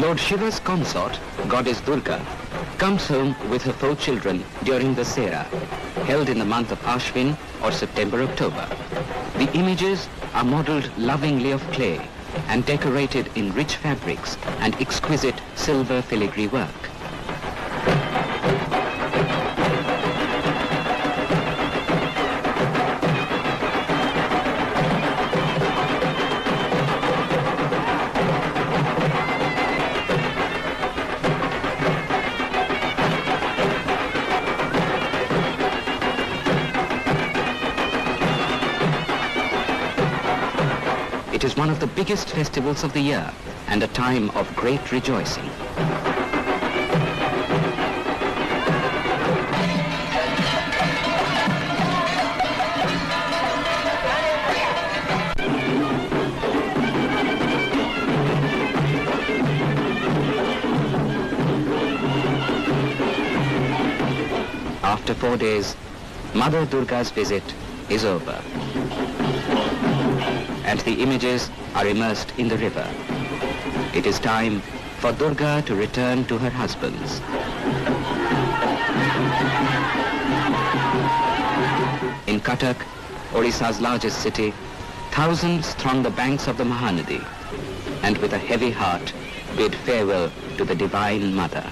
Lord Shiva's consort, goddess Durga, comes home with her 4 children during the Sera, held in the month of Ashwin or September-October. The images are modeled lovingly of clay and decorated in rich fabrics and exquisite silver filigree work. It is one of the biggest festivals of the year and a time of great rejoicing. After 4 days, Mother Durga's visit is over, and the images are immersed in the river. It is time for Durga to return to her husbands. In Cuttack, Odisha's largest city, thousands throng the banks of the Mahanadi and with a heavy heart bid farewell to the Divine Mother.